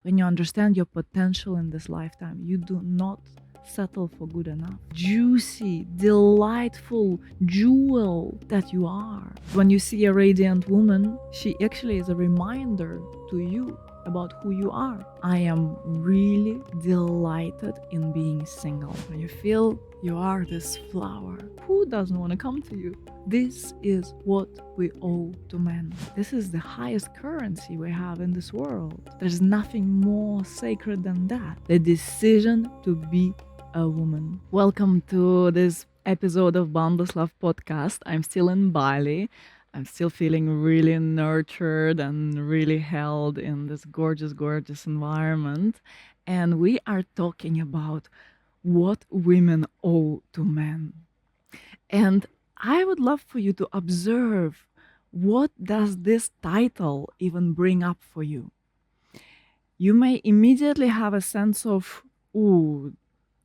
When you understand your potential in this lifetime, you do not settle for good enough. Juicy, delightful jewel that you are. When you see a radiant woman, she actually is a reminder to you about who you are. I am really delighted in being single. When you feel you are this flower, who doesn't want to come to you? This is what we owe to men. This is the highest currency we have in this world. There's nothing more sacred than that. The decision to be a woman. Welcome to this episode of Boundless Love podcast. I'm still in Bali. I'm still feeling really nurtured and really held in this gorgeous, gorgeous environment. And we are talking about what women owe to men. And I would love for you to observe, what does this title even bring up for you? You may immediately have a sense of, ooh,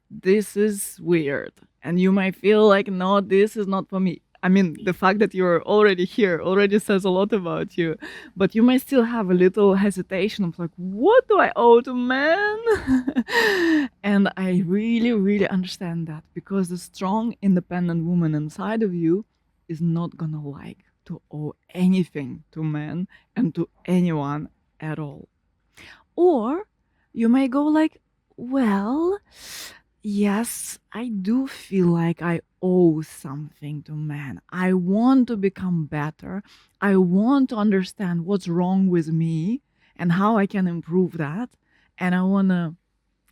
this is weird. And you might feel like, no, this is not for me. I mean, the fact that you're already here already says a lot about you, but you might still have a little hesitation of like, what do I owe to men? And I really, really understand that, because the strong, independent woman inside of you is not gonna like to owe anything to men and to anyone at all. Or you may go like, well, yes, I do feel like I owe something to men. I want to become better. I want to understand what's wrong with me and how I can improve that. And I want to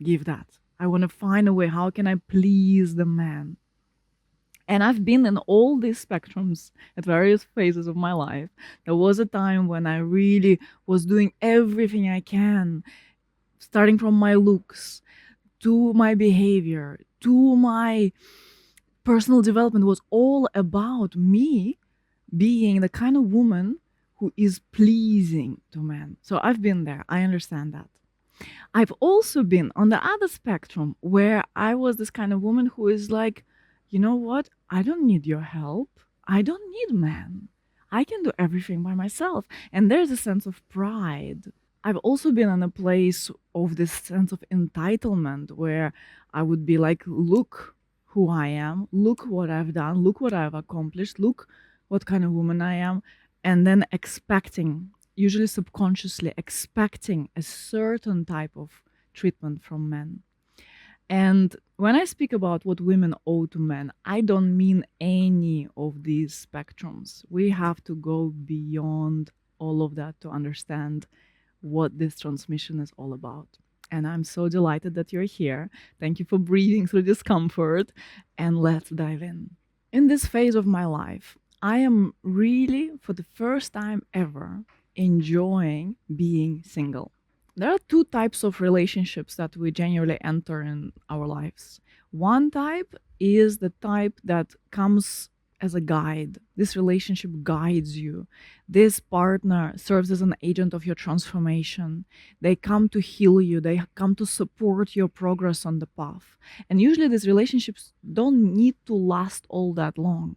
give that. I want to find a way, how can I please the man? And I've been in all these spectrums at various phases of my life. There was a time when I really was doing everything I can, starting from my looks to my behavior, to my personal development, was all about me being the kind of woman who is pleasing to men. So I've been there. I understand that. I've also been on the other spectrum where I was this kind of woman who is like, you know what? I don't need your help. I don't need men. I can do everything by myself. And there's a sense of pride. I've also been in a place of this sense of entitlement where I would be like, look who I am, look what I've done, look what I've accomplished, look what kind of woman I am, and then expecting, usually subconsciously expecting a certain type of treatment from men. And when I speak about what women owe to men, I don't mean any of these spectrums. We have to go beyond all of that to understand what this transmission is all about. And I'm so delighted that you're here. Thank you for breathing through discomfort. And let's dive in. In this phase of my life, I am really, for the first time ever, enjoying being single. There are two types of relationships that we genuinely enter in our lives. One type is the type that comes as a guide. This relationship guides you. This partner serves as an agent of your transformation. They come to heal you, they come to support your progress on the path. And usually, these relationships don't need to last all that long.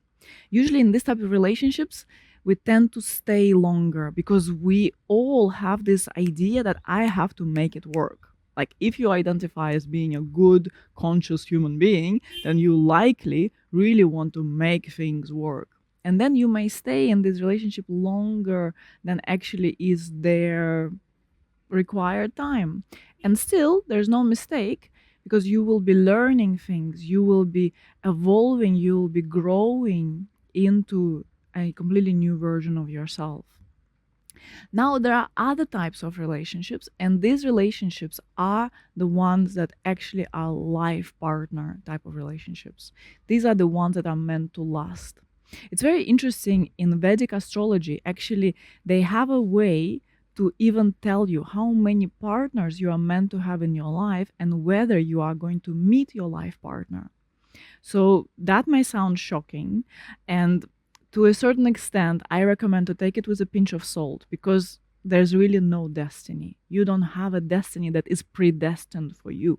Usually, in this type of relationships, we tend to stay longer because we all have this idea that I have to make it work. Like, if you identify as being a good, conscious human being, then you likely really want to make things work. And then you may stay in this relationship longer than actually is their required time. And still, there's no mistake, because you will be learning things, you will be evolving, you will be growing into a completely new version of yourself. Now, there are other types of relationships, and these relationships are the ones that actually are life partner type of relationships. These are the ones that are meant to last. It's very interesting in Vedic astrology, actually, they have a way to even tell you how many partners you are meant to have in your life and whether you are going to meet your life partner. So that may sound shocking, and to a certain extent, I recommend to take it with a pinch of salt, because there's really no destiny. You don't have a destiny that is predestined for you.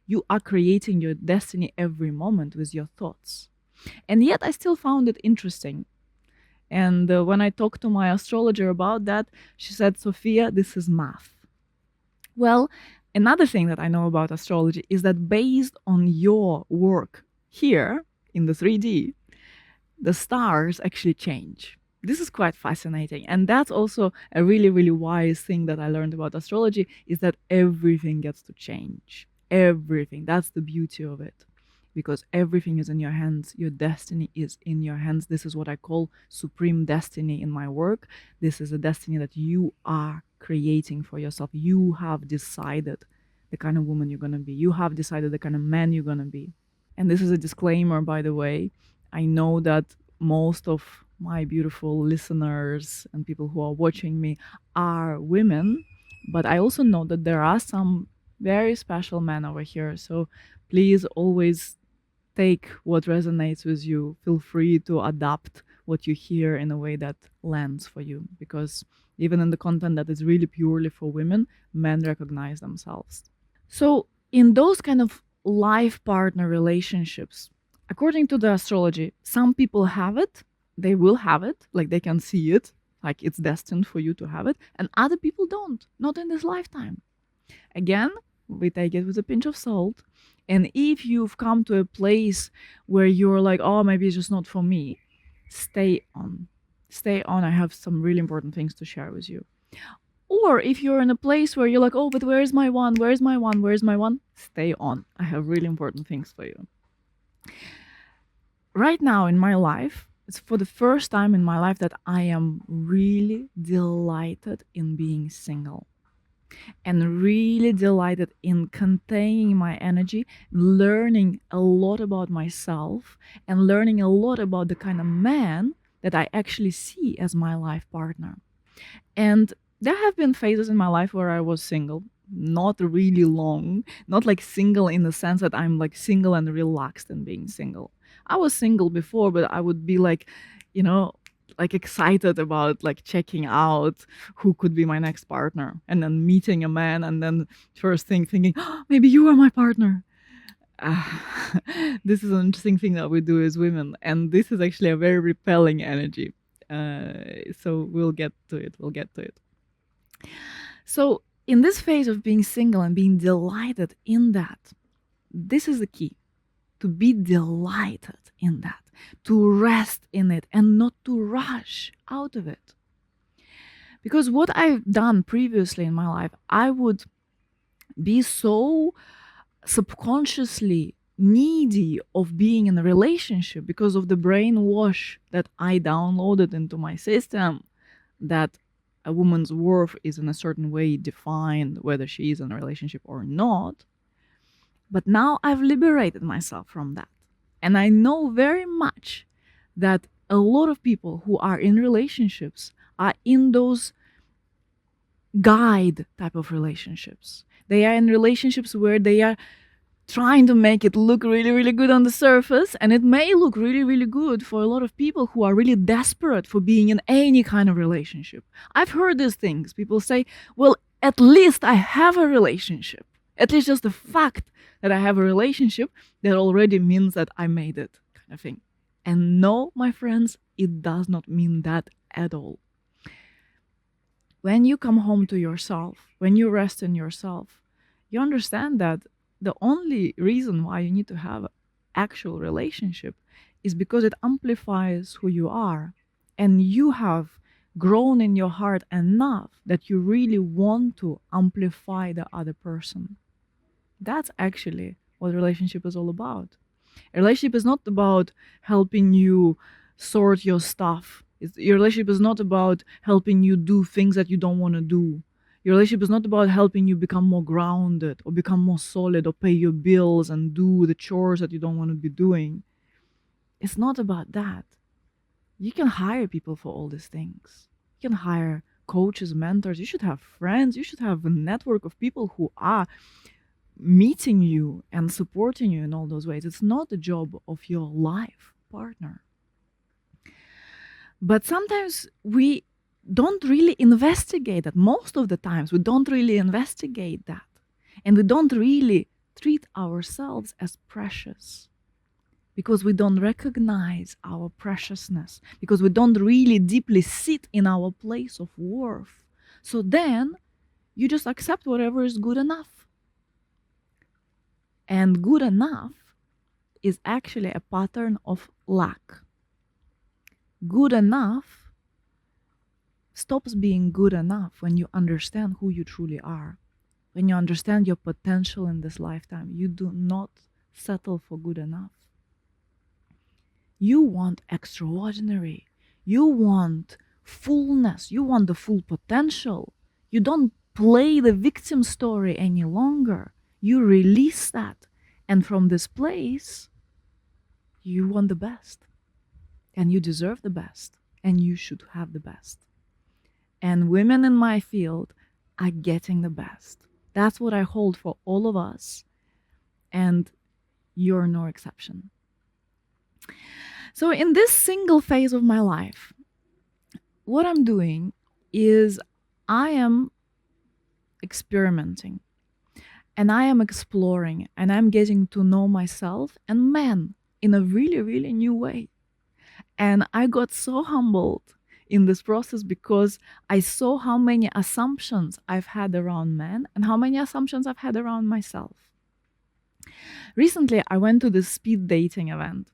You are creating your destiny every moment with your thoughts. And yet, I still found it interesting. And when I talked to my astrologer about that, she said, Sophia, this is math. Well, another thing that I know about astrology is that based on your work here in the 3D, the stars actually change. This is quite fascinating. And that's also a really, really wise thing that I learned about astrology is that everything gets to change. Everything. That's the beauty of it. Because everything is in your hands. Your destiny is in your hands. This is what I call supreme destiny in my work. This is a destiny that you are creating for yourself. You have decided the kind of woman you're going to be. You have decided the kind of man you're going to be. And this is a disclaimer, by the way. I know that most of my beautiful listeners and people who are watching me are women, but I also know that there are some very special men over here. So please always take what resonates with you. Feel free to adapt what you hear in a way that lands for you, because even in the content that is really purely for women, men recognize themselves. So, in those kind of life partner relationships, according to the astrology, some people have it, they will have it, like they can see it, like it's destined for you to have it, and other people don't, not in this lifetime. Again, we take it with a pinch of salt. And if you've come to a place where you're like, oh, maybe it's just not for me, stay on. Stay on. I have some really important things to share with you. Or if you're in a place where you're like, oh, but where's my one? Where's my one? Where's my one? Stay on. I have really important things for you. Right now in my life, it's for the first time in my life that I am really delighted in being single and really delighted in containing my energy, learning a lot about myself and learning a lot about the kind of man that I actually see as my life partner. And there have been phases in my life where I was single, not really long, not like single in the sense that I'm like single and relaxed in being single. I was single before, but I would be like, you know, like excited about like checking out who could be my next partner and then meeting a man and then first thing thinking, oh, maybe you are my partner. This is an interesting thing that we do as women, and this is actually a very repelling energy. So we'll get to it. We'll get to it. So in this phase of being single and being delighted in that, this is the key: to be delighted in that, to rest in it, and not to rush out of it. Because what I've done previously in my life, I would be so subconsciously needy of being in a relationship because of the brainwash that I downloaded into my system, that a woman's worth is in a certain way defined whether she is in a relationship or not. But now I've liberated myself from that. And I know very much that a lot of people who are in relationships are in those guide type of relationships. They are in relationships where they are trying to make it look really, really good on the surface. And it may look really, really good for a lot of people who are really desperate for being in any kind of relationship. I've heard these things. People say, well, at least I have a relationship. At least just the fact that I have a relationship, that already means that I made it, kind of thing. And no, my friends, it does not mean that at all. When you come home to yourself, when you rest in yourself, you understand that the only reason why you need to have an actual relationship is because it amplifies who you are. And you have grown in your heart enough that you really want to amplify the other person. That's actually what a relationship is all about. A relationship is not about helping you sort your stuff. Your relationship is not about helping you do things that you don't want to do. Your relationship is not about helping you become more grounded or become more solid or pay your bills and do the chores that you don't want to be doing. It's not about that. You can hire people for all these things. You can hire coaches, mentors. You should have friends. You should have a network of people who are meeting you and supporting you in all those ways. It's not the job of your life partner. But sometimes we don't really investigate that. Most of the times we don't really investigate that. And we don't really treat ourselves as precious because we don't recognize our preciousness, because we don't really deeply sit in our place of worth. So then You just accept whatever is good enough. And good enough is actually a pattern of lack. Good enough stops being good enough when you understand who you truly are. When you understand your potential in this lifetime, you do not settle for good enough. You want extraordinary. You want fullness. You want the full potential. You don't play the victim story any longer. You release that. And from this place, you want the best. And you deserve the best. And you should have the best. And women in my field are getting the best. That's what I hold for all of us. And you're no exception. So, in this single phase of my life, what I'm doing is I am experimenting and I am exploring and I'm getting to know myself and men in a really, really new way. And I got so humbled in this process because I saw how many assumptions I've had around men and how many assumptions I've had around myself. Recently, I went to this speed dating event.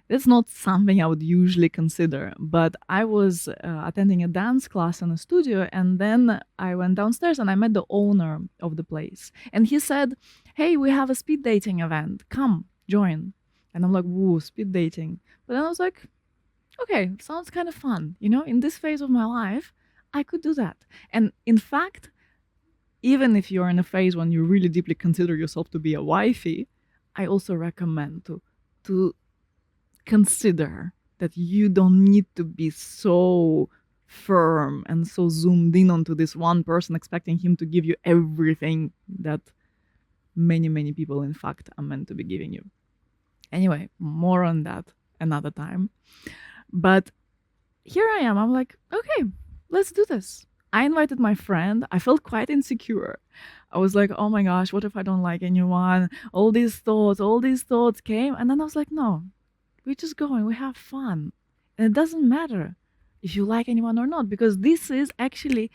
It's not something I would usually consider, but I was attending a dance class in a studio, and then I went downstairs and I met the owner of the place. And he said, "Hey, we have a speed dating event. Come, join." And I'm like, "Whoa, speed dating." But then I was like, okay, sounds kind of fun. You know, in this phase of my life, I could do that. And in fact, even if you're in a phase when you really deeply consider yourself to be a wifey, I also recommend to consider that you don't need to be so firm and so zoomed in onto this one person, expecting him to give you everything that many people in fact are meant to be giving you. Anyway, more on that another time. But here I am. I'm like, okay, let's do this. I invited my friend. I felt quite insecure. I was like, oh my gosh, what if I don't like anyone? All these thoughts came. And then I was like, no, we just go and we have fun. And it doesn't matter if you like anyone or not, because this is actually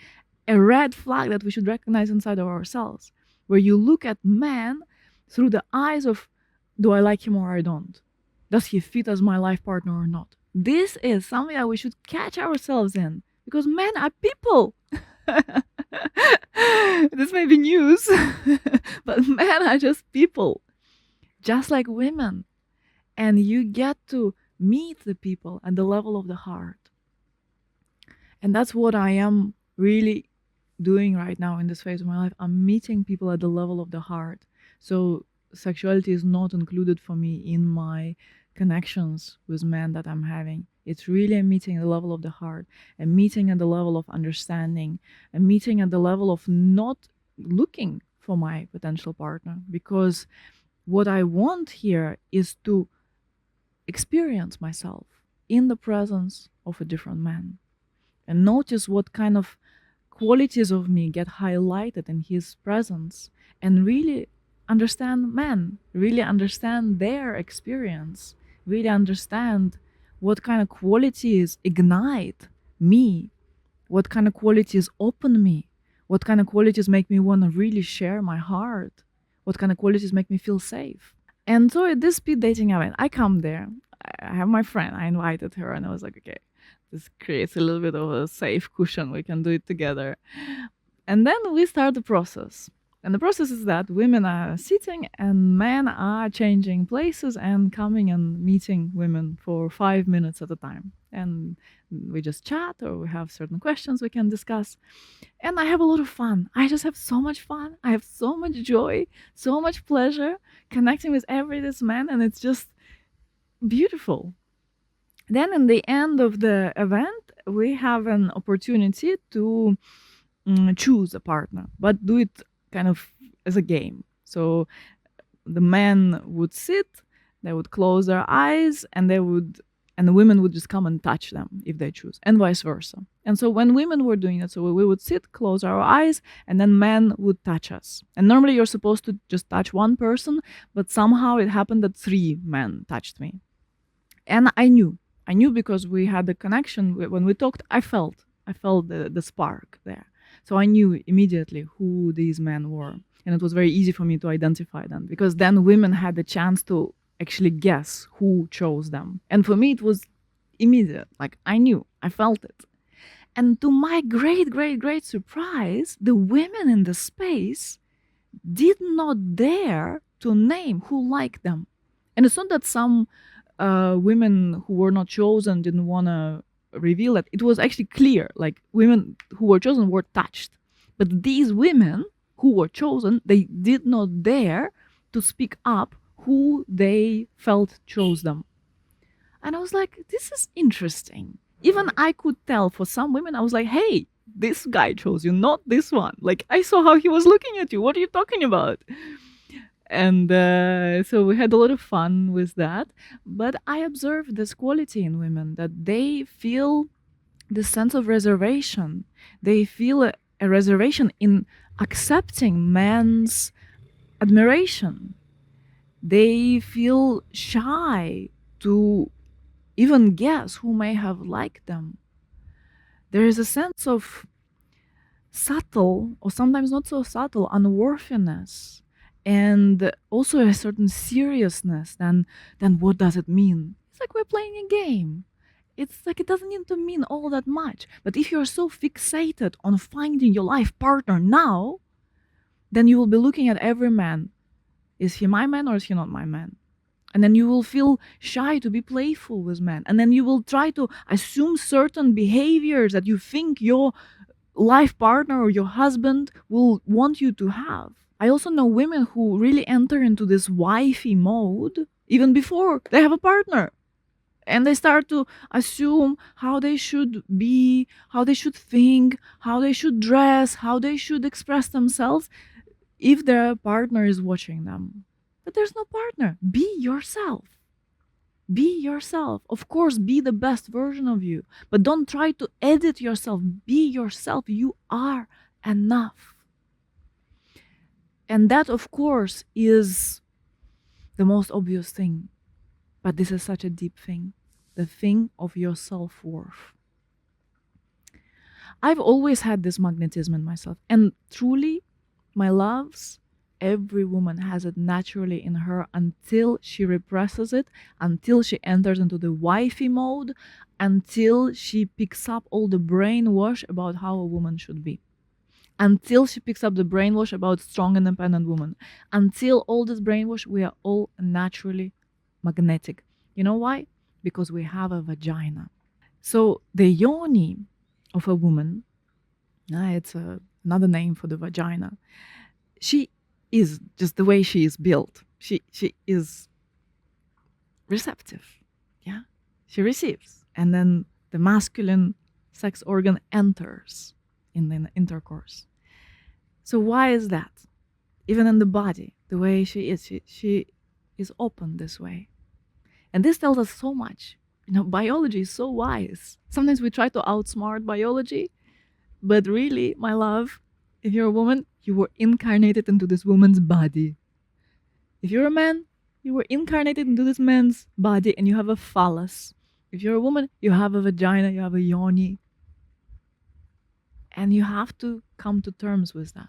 a red flag that we should recognize inside of ourselves, where you look at man through the eyes of, do I like him or I don't? Does he fit as my life partner or not? This is something that we should catch ourselves in, because men are people. This may be news, but men are just people, just like women. And you get to meet the people at the level of the heart. And that's what I am really doing right now in this phase of my life. I'm meeting people at the level of the heart. So sexuality is not included for me in my connections with men that I'm having. It's really a meeting at the level of the heart, a meeting at the level of understanding, a meeting at the level of not looking for my potential partner. Because what I want here is to experience myself in the presence of a different man and notice what kind of qualities of me get highlighted in his presence, and really understand men, really understand their experience, really understand what kind of qualities ignite me, what kind of qualities open me, what kind of qualities make me want to really share my heart, what kind of qualities make me feel safe. And so at this speed dating event, I come there, I have my friend, I invited her, and I was like, okay, this creates a little bit of a safe cushion, we can do it together. And then we start the process. And the process is that women are sitting and men are changing places and coming and meeting women for 5 minutes at a time. And we just chat, or we have certain questions we can discuss. And I have a lot of fun. I just have so much fun. I have so much joy, so much pleasure connecting with every this man, and it's just beautiful. Then in the end of the event, we have an opportunity to choose a partner, but do it kind of as a game. So the men would sit, they would close their eyes, and the women would just come and touch them if they choose, and vice versa. And so when women were doing it, so we would sit, close our eyes, and then men would touch us. And normally you're supposed to just touch one person, but somehow it happened that 3 men touched me. And I knew because we had a connection. When we talked, I felt the spark there. So I knew immediately who these men were. And it was very easy for me to identify them because then women had the chance to actually guess who chose them. And for me, it was immediate. Like I knew, I felt it. And to my great, great, great surprise, the women in the space did not dare to name who liked them. And it's not that some women who were not chosen didn't want to reveal it. It was actually clear. Like women who were chosen were touched. But these women who were chosen, they did not dare to speak up who they felt chose them. And I was like, this is interesting. Even I could tell for some women, I was like, hey, this guy chose you, not this one. Like, I saw how he was looking at you. What are you talking about? And so we had a lot of fun with that. But I observed this quality in women that they feel the sense of reservation. They feel a reservation in accepting man's admiration. They feel shy to even guess who may have liked them. There is a sense of subtle, or sometimes not so subtle, unworthiness, and also a certain seriousness. Then what does it mean? It's like we're playing a game. It's like it doesn't need to mean all that much. But if you're so fixated on finding your life partner now, then you will be looking at every man. Is he my man or is he not my man? And then you will feel shy to be playful with men. And then you will try to assume certain behaviors that you think your life partner or your husband will want you to have. I also know women who really enter into this wifey mode even before they have a partner. And they start to assume how they should be, how they should think, how they should dress, how they should express themselves if their partner is watching them. But there's no partner. Be yourself. Be yourself. Of course, be the best version of you, but don't try to edit yourself. Be yourself. You are enough. And that, of course, is the most obvious thing. But this is such a deep thing, the thing of your self-worth. I've always had this magnetism in myself. And truly, my loves, every woman has it naturally in her until she represses it, until she enters into the wifey mode, until she picks up all the brainwash about how a woman should be. Until she picks up the brainwash about strong, independent woman. Until all this brainwash, we are all naturally magnetic. You know why? Because we have a vagina. So the yoni of a woman, it's another name for the vagina. She is just the way she is built. She is receptive. Yeah. She receives. And then the masculine sex organ enters in the intercourse. So why is that? Even in the body, the way she is open this way. And this tells us so much. Biology is so wise. Sometimes we try to outsmart biology, but really, my love, if you're a woman, you were incarnated into this woman's body. If you're a man, you were incarnated into this man's body and you have a phallus. If you're a woman, you have a vagina, you have a yoni. And you have to come to terms with that.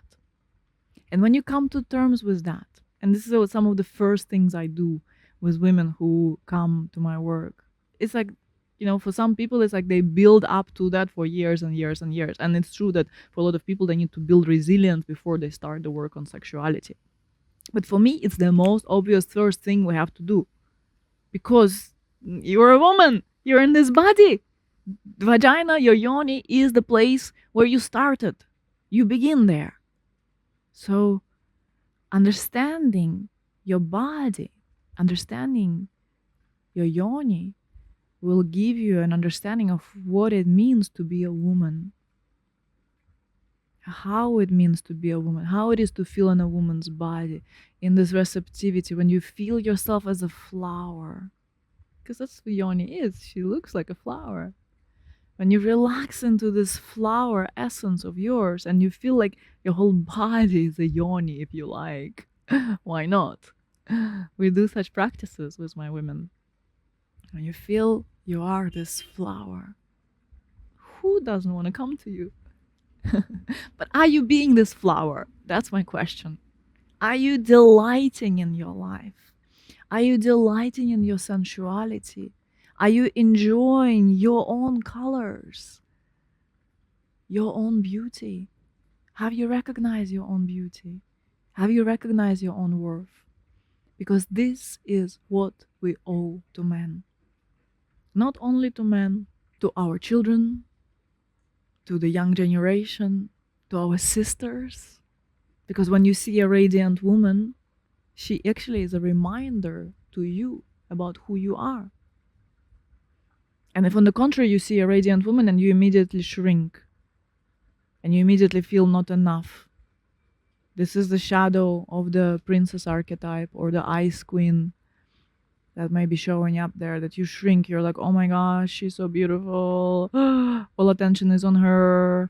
And when you come to terms with that, and this is some of the first things I do with women who come to my work, it's like, for some people, it's like they build up to that for years and years and years. And it's true that for a lot of people, they need to build resilience before they start the work on sexuality. But for me, it's the most obvious first thing we have to do. Because you're a woman, you're in this body. The vagina, your yoni, is the place where you started. You begin there. So understanding your body, understanding your yoni, will give you an understanding of what it means to be a woman, how it means to be a woman, how it is to feel in a woman's body, in this receptivity, when you feel yourself as a flower, because that's what yoni is. She looks like a flower. When you relax into this flower essence of yours and you feel like your whole body is a yoni, if you like, why not? We do such practices with my women. When you feel you are this flower, who doesn't want to come to you? But are you being this flower? That's my question. Are you delighting in your life? Are you delighting in your sensuality? Are you enjoying your own colors, your own beauty? Have you recognized your own beauty? Have you recognized your own worth? Because this is what we owe to men. Not only to men, to our children, to the young generation, to our sisters. Because when you see a radiant woman, she actually is a reminder to you about who you are. And if on the contrary you see a radiant woman and you immediately shrink and you immediately feel not enough, this is the shadow of the princess archetype or the ice queen that may be showing up there, that you shrink. You're like, oh my gosh, she's so beautiful. All attention is on her.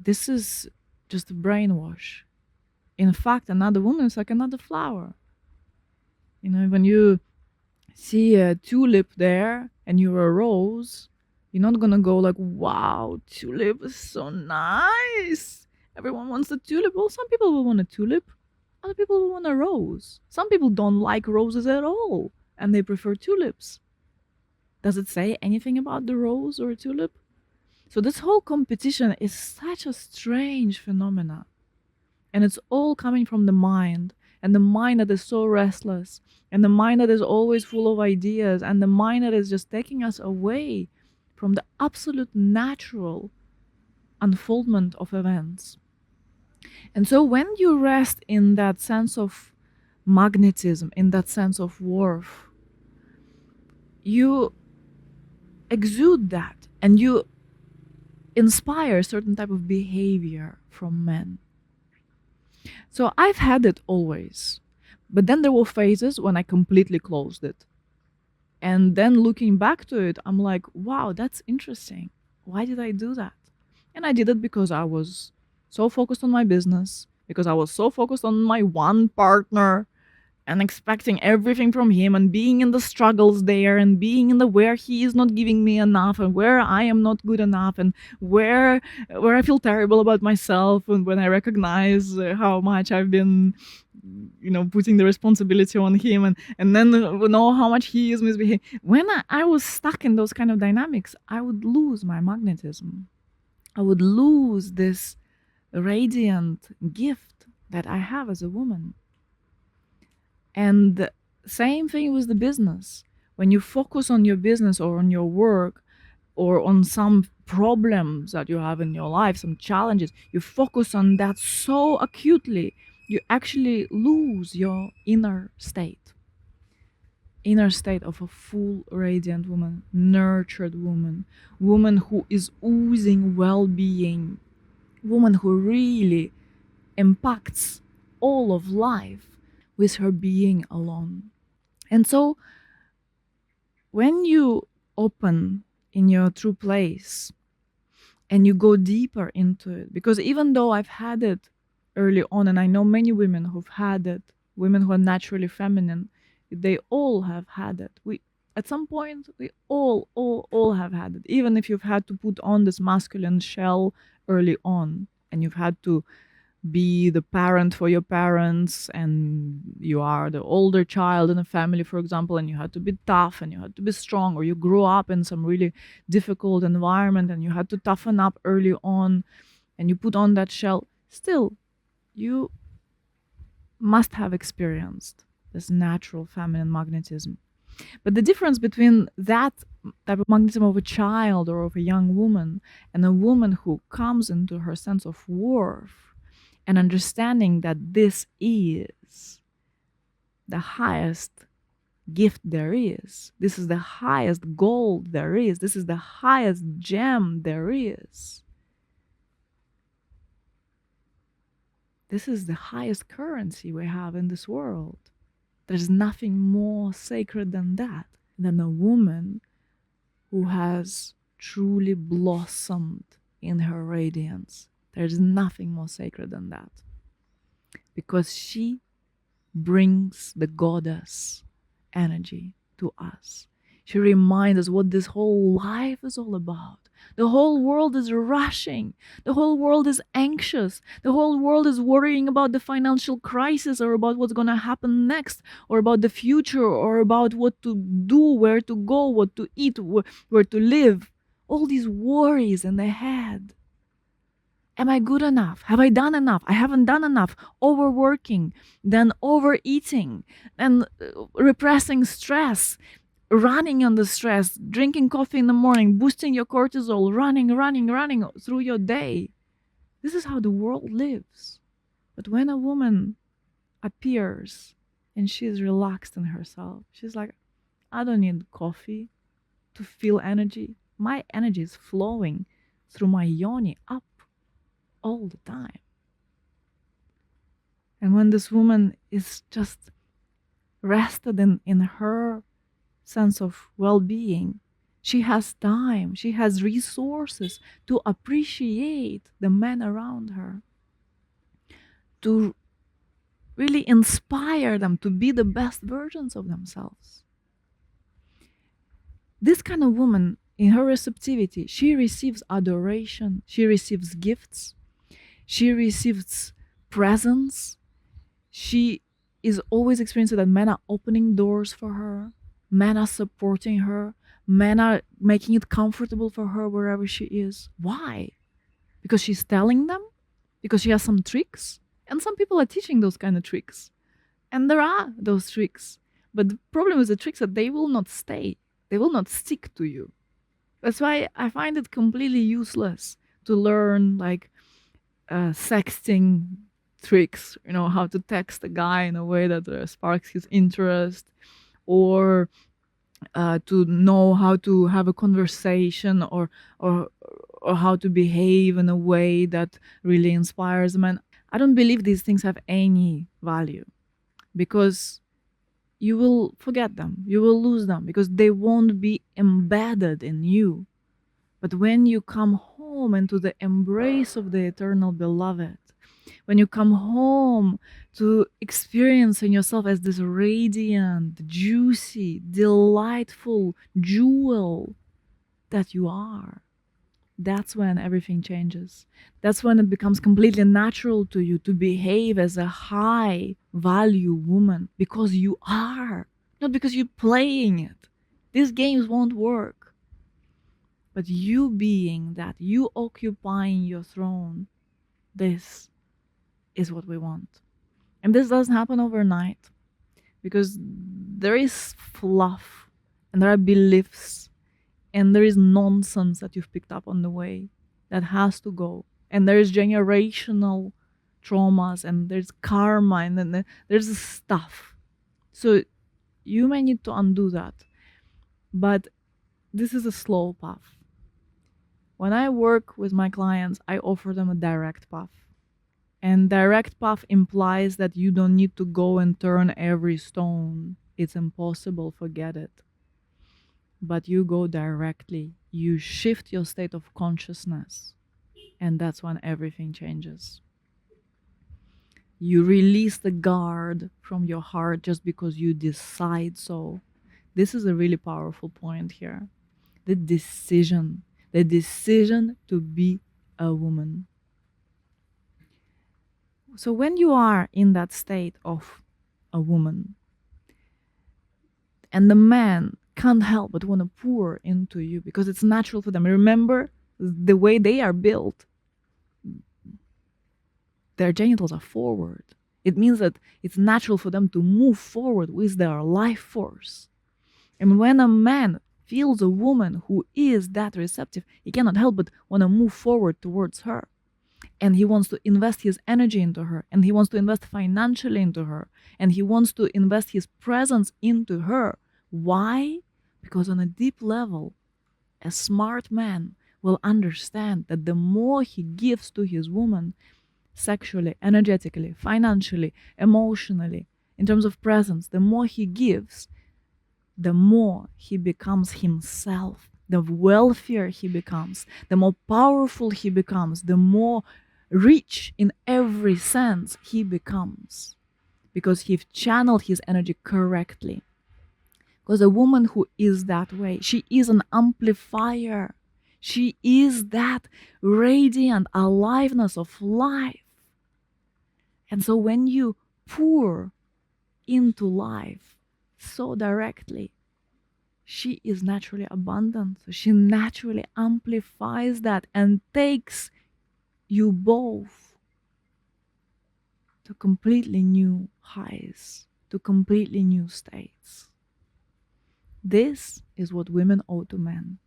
This is just a brainwash. In fact, another woman is like another flower. You know, when you see a tulip there and you're a rose, you're not gonna go like, wow, tulip is so nice. Everyone wants a tulip. Well, some people will want a tulip. Other people will want a rose. Some people don't like roses at all and they prefer tulips. Does it say anything about the rose or a tulip? So this whole competition is such a strange phenomena. And it's all coming from the mind. And the mind that is so restless. And the mind that is always full of ideas. And the mind that is just taking us away from the absolute natural unfoldment of events. And so when you rest in that sense of magnetism, in that sense of worth, you exude that and you inspire a certain type of behavior from men. So I've had it always. But then there were phases when I completely closed it. And then looking back to it, I'm like, wow, that's interesting. Why did I do that? And I did it because I was so focused on my business, because I was so focused on my one partner and expecting everything from him and being in the struggles there and being in the where he is not giving me enough and where I am not good enough and where I feel terrible about myself, and when I recognize how much I've been putting the responsibility on him, and then know how much he is misbehaving. When I was stuck in those kind of dynamics, I would lose my magnetism. I would lose this radiant gift that I have as a woman. And the same thing with the business. When you focus on your business or on your work or on some problems that you have in your life, some challenges, you focus on that so acutely, you actually lose your inner state of a full radiant woman, nurtured woman who is oozing well-being, woman who really impacts all of life with her being alone. And so when you open in your true place and you go deeper into it, because even though I've had it early on, and I know many women who've had it, women who are naturally feminine, they all have had it. At some point, we all have had it. Even if you've had to put on this masculine shell early on, and you've had to be the parent for your parents, and you are the older child in a family, for example, and you had to be tough and you had to be strong, or you grew up in some really difficult environment and you had to toughen up early on and you put on that shell, still you must have experienced this natural feminine magnetism. But the difference between that type of magnetism of a child or of a young woman and a woman who comes into her sense of worth and understanding that this is the highest gift there is, this is the highest gold there is, this is the highest gem there is, this is the highest currency we have in this world. There's nothing more sacred than that, than a woman who has truly blossomed in her radiance. There's nothing more sacred than that. Because she brings the goddess energy to us. She reminds us what this whole life is all about. The whole world is rushing. The whole world is anxious. The whole world is worrying about the financial crisis, or about what's going to happen next, or about the future, or about what to do, where to go, what to eat, where to live. All these worries in the head. Am I good enough? Have I done enough? I haven't done enough. Overworking, then overeating, and repressing stress, running on the stress, drinking coffee in the morning, boosting your cortisol, running through your day. This is how the world lives. But when a woman appears and she's relaxed in herself, she's like, I don't need coffee to feel energy. My energy is flowing through my yoni up all the time. And when this woman is just rested in her sense of well-being, she has time, she has resources to appreciate the men around her, to really inspire them to be the best versions of themselves. This kind of woman, in her receptivity, she receives adoration, she receives gifts, she receives presents. She is always experiencing that men are opening doors for her, men are supporting her, men are making it comfortable for her wherever she is. Why? Because she's telling them? Because she has some tricks? And some people are teaching those kind of tricks. And there are those tricks. But the problem with the tricks that they will not stay. They will not stick to you. That's why I find it completely useless to learn like sexting tricks, how to text a guy in a way that sparks his interest, or to know how to have a conversation, or how to behave in a way that really inspires men. I don't believe these things have any value, because you will forget them, you will lose them, because they won't be embedded in you. But when you come home into the embrace of the eternal beloved, when you come home to experiencing yourself as this radiant, juicy, delightful jewel that you are, that's when everything changes. That's when it becomes completely natural to you to behave as a high value woman, because you are, not because you're playing it. These games won't work. But you being that, you occupying your throne, this is what we want. And this doesn't happen overnight, because there is fluff, and there are beliefs, and there is nonsense that you've picked up on the way that has to go. And there's generational traumas, and there's karma, and then there's stuff. So you may need to undo that. But this is a slow path. When I work with my clients, I offer them a direct path. And direct path implies that you don't need to go and turn every stone. It's impossible, forget it. But you go directly. You shift your state of consciousness. And that's when everything changes. You release the guard from your heart just because you decide so. This is a really powerful point here. The decision to be a woman. So when you are in that state of a woman, and the man can't help but want to pour into you because it's natural for them. Remember, the way they are built, their genitals are forward. It means that it's natural for them to move forward with their life force. And when a man feels a woman who is that receptive, he cannot help but want to move forward towards her. And he wants to invest his energy into her, and he wants to invest financially into her, and he wants to invest his presence into her. Why? Because on a deep level, a smart man will understand that the more he gives to his woman, sexually, energetically, financially, emotionally, in terms of presence, the more he gives, the more he becomes himself. The wealthier he becomes, the more powerful he becomes, the more rich in every sense he becomes, because he channeled his energy correctly. Because a woman who is that way, she is an amplifier. She is that radiant aliveness of life. And so when you pour into life so directly, she is naturally abundant. So she naturally amplifies that and takes you both to completely new highs, to completely new states. This is what women owe to men.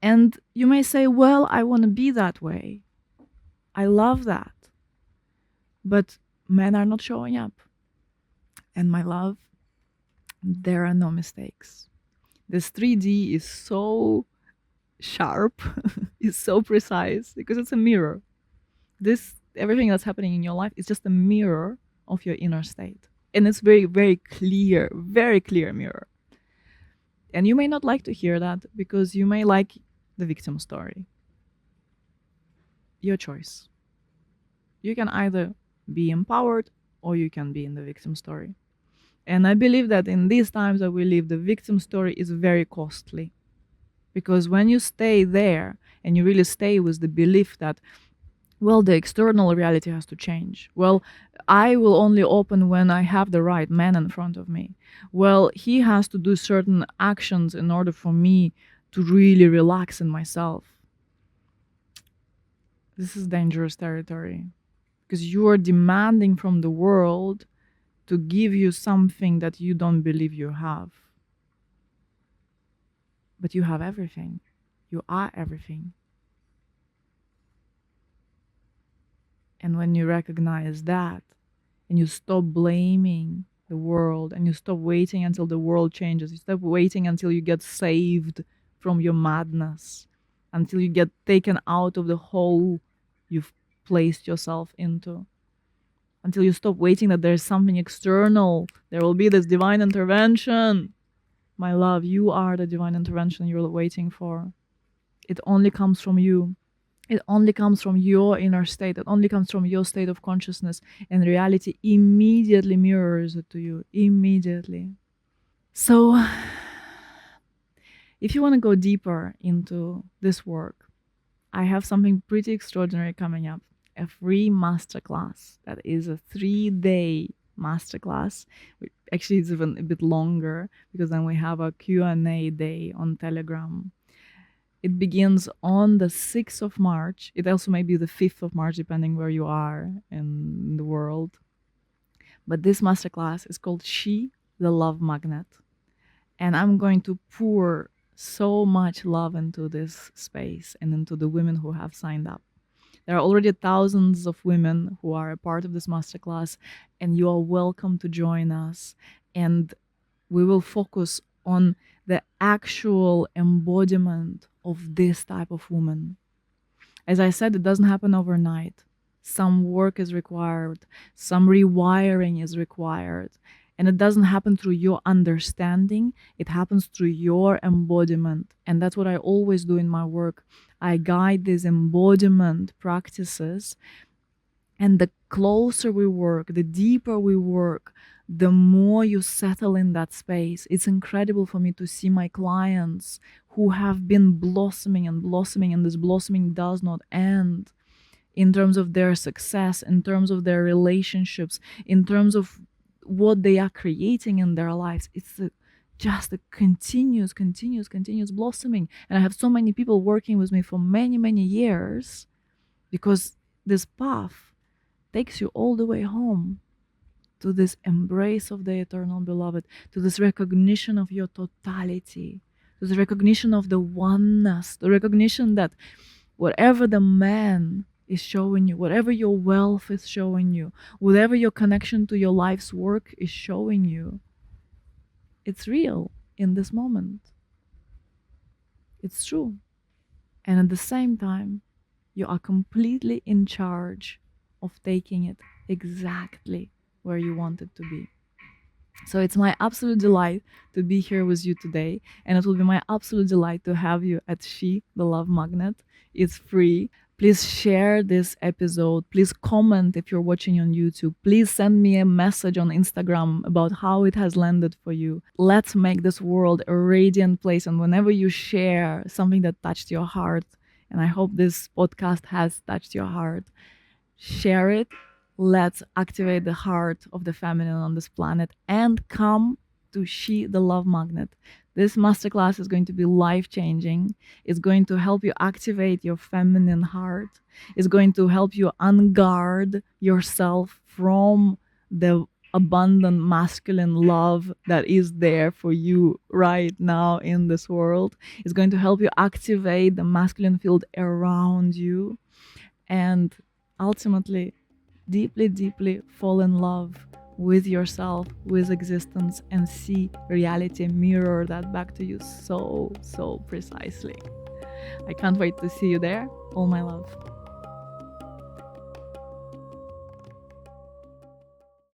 And you may say, well, I want to be that way. I love that. But men are not showing up. And my love, there are no mistakes. This 3D is so sharp, is so precise because it's a mirror. This everything that's happening in your life is just a mirror of your inner state. And it's very, very clear mirror. And you may not like to hear that because you may like the victim story. Your choice. You can either be empowered or you can be in the victim story. And I believe that in these times that we live, the victim story is very costly. Because when you stay there and you really stay with the belief that, well, the external reality has to change. Well, I will only open when I have the right man in front of me. Well, he has to do certain actions in order for me to really relax in myself. This is dangerous territory because you are demanding from the world to give you something that you don't believe you have. But you have everything. You are everything. And when you recognize that and you stop blaming the world and you stop waiting until the world changes, you stop waiting until you get saved from your madness, until you get taken out of the hole you've placed yourself into, until you stop waiting that there's something external, there will be this divine intervention. My love, you are the divine intervention you're waiting for. It only comes from you. It only comes from your inner state. It only comes from your state of consciousness. And reality immediately mirrors it to you. Immediately. So, if you want to go deeper into this work, I have something pretty extraordinary coming up. A free masterclass. That is a 3-day masterclass. Actually, it's even a bit longer because then we have a Q&A day on Telegram. It begins on the 6th of March. It also may be the 5th of March, depending where you are in the world. But this masterclass is called She, the Love Magnet. And I'm going to pour so much love into this space and into the women who have signed up. There are already thousands of women who are a part of this masterclass, and you are welcome to join us. And we will focus on the actual embodiment of this type of woman. As I said, it doesn't happen overnight. Some work is required, some rewiring is required. And it doesn't happen through your understanding, it happens through your embodiment. And that's what I always do in my work. I guide these embodiment practices. And the closer we work, the deeper we work, the more you settle in that space. It's incredible for me to see my clients who have been blossoming and blossoming, and this blossoming does not end in terms of their success, in terms of their relationships, in terms of what they are creating in their lives. It's just a continuous blossoming. And I have so many people working with me for many, many years because this path takes you all the way home to this embrace of the eternal beloved, to this recognition of your totality, to the recognition of the oneness, the recognition that whatever the man is showing you, whatever your wealth is showing you, whatever your connection to your life's work is showing you, it's real in this moment. It's true. And at the same time, you are completely in charge of taking it exactly where you want it to be. So it's my absolute delight to be here with you today. And it will be my absolute delight to have you at She, the Love Magnet. It's free. Please share this episode. Please comment if you're watching on YouTube. Please send me a message on Instagram about how it has landed for you. Let's make this world a radiant place. And whenever you share something that touched your heart, and I hope this podcast has touched your heart, share it. Let's activate the heart of the feminine on this planet and come to She, the Love Magnet. This masterclass is going to be life-changing. It's going to help you activate your feminine heart. It's going to help you unguard yourself from the abundant masculine love that is there for you right now in this world. It's going to help you activate the masculine field around you and ultimately deeply, deeply fall in love with yourself, with existence, and see reality mirror that back to you so precisely. I can't wait to see you there. All my love.